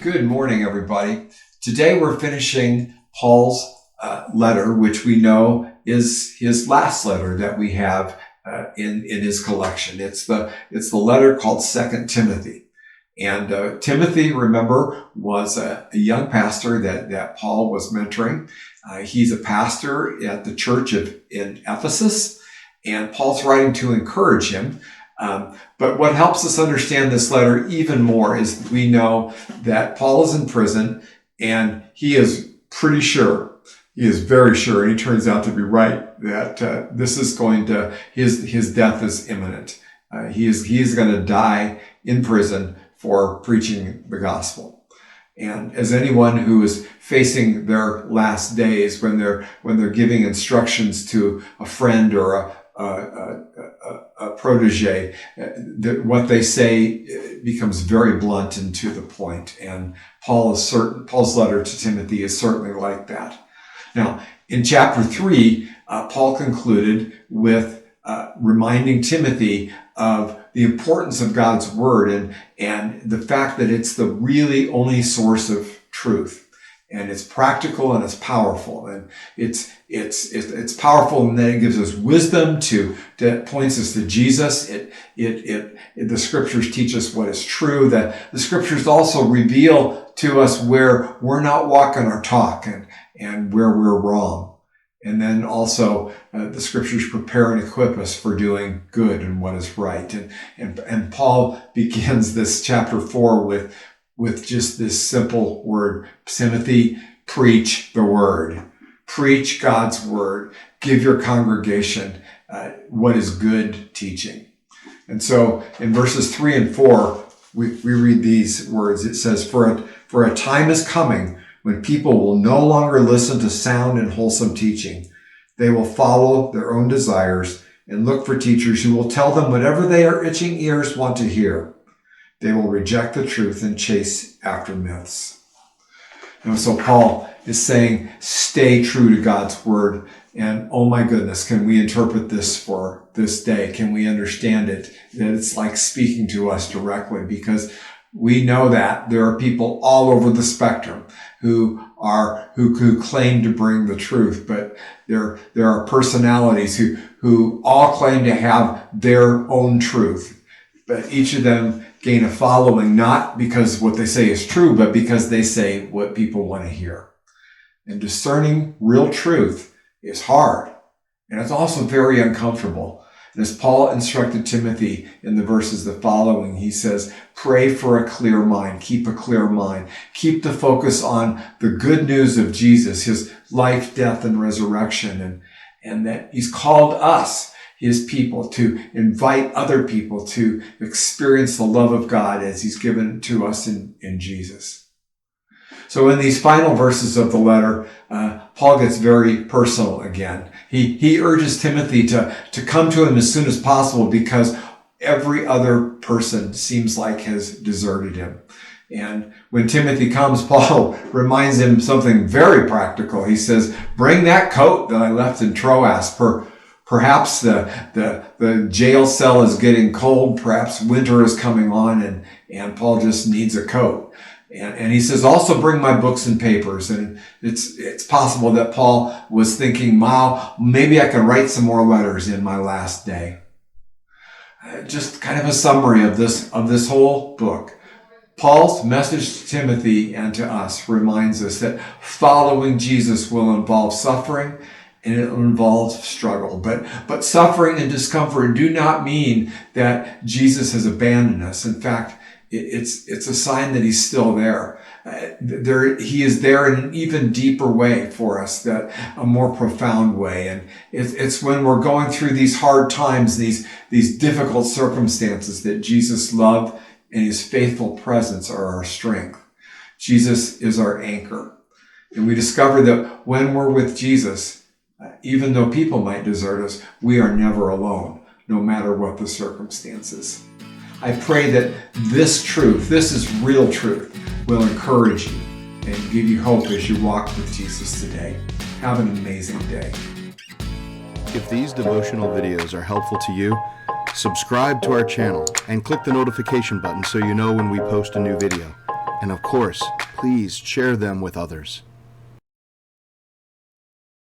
Good morning, everybody. Today we're finishing Paul's letter, which we know is his last letter that we have in his collection. It's the letter called 2 Timothy. And Timothy, remember, was a young pastor that Paul was mentoring. He's a pastor at the church in Ephesus, and Paul's writing to encourage him. But what helps us understand this letter even more is we know that Paul is in prison, and he is pretty sure, he is very sure, and he turns out to be right, that this is going to, his death is imminent. He is going to die in prison for preaching the gospel. And as anyone who is facing their last days, when they're giving instructions to a friend or a protege, what they say becomes very blunt and to the point. And Paul's letter to Timothy is certainly like that. Now, in chapter 3, Paul concluded with reminding Timothy of the importance of God's word and the fact that it's the really only source of truth. And it's practical and it's powerful, and it's powerful in that it gives us wisdom that points us to Jesus. The scriptures teach us what is true. That the scriptures also reveal to us where we're not walking our talk and where we're wrong. And then also the scriptures prepare and equip us for doing good and what is right. And Paul begins this chapter 4 with just this simple word: Timothy, preach the word. Preach God's word. Give your congregation what is good teaching. And so in verses 3 and 4, we read these words. It says, For a time is coming when people will no longer listen to sound and wholesome teaching. They will follow their own desires and look for teachers who will tell them whatever their itching ears want to hear. They will reject the truth and chase after myths. And so Paul is saying, stay true to God's word. And oh my goodness, can we interpret this for this day? Can we understand it? That it's like speaking to us directly, because we know that there are people all over the spectrum who claim to bring the truth, but there are personalities who all claim to have their own truth. But each of them gain a following, not because what they say is true, but because they say what people want to hear. And discerning real truth is hard, and it's also very uncomfortable. And as Paul instructed Timothy in the verses that following, he says, pray for a clear mind. Keep a clear mind. Keep the focus on the good news of Jesus, his life, death, and resurrection, and that he's called us, his people, to invite other people to experience the love of God as he's given to us in Jesus. So in these final verses of the letter, Paul gets very personal again. He urges Timothy to come to him as soon as possible, because every other person seems like has deserted him. And when Timothy comes, Paul reminds him something very practical. He says, bring that coat that I left in Troas. Perhaps the jail cell is getting cold. Perhaps winter is coming on, and Paul just needs a coat. And he says, also bring my books and papers. And it's possible that Paul was thinking, wow, maybe I can write some more letters in my last day. Just kind of a summary of this whole book. Paul's message to Timothy and to us reminds us that following Jesus will involve suffering, and it involves struggle. But suffering and discomfort do not mean that Jesus has abandoned us. In fact, it's a sign that he's still there. He is there in an even deeper way for us, that a more profound way. And it's when we're going through these hard times, these difficult circumstances, that Jesus' love and his faithful presence are our strength. Jesus is our anchor. And we discover that when we're with Jesus, even though people might desert us, we are never alone, no matter what the circumstances. I pray that this truth, this is real truth, will encourage you and give you hope as you walk with Jesus today. Have an amazing day. If these devotional videos are helpful to you, subscribe to our channel and click the notification button so you know when we post a new video. And of course, please share them with others.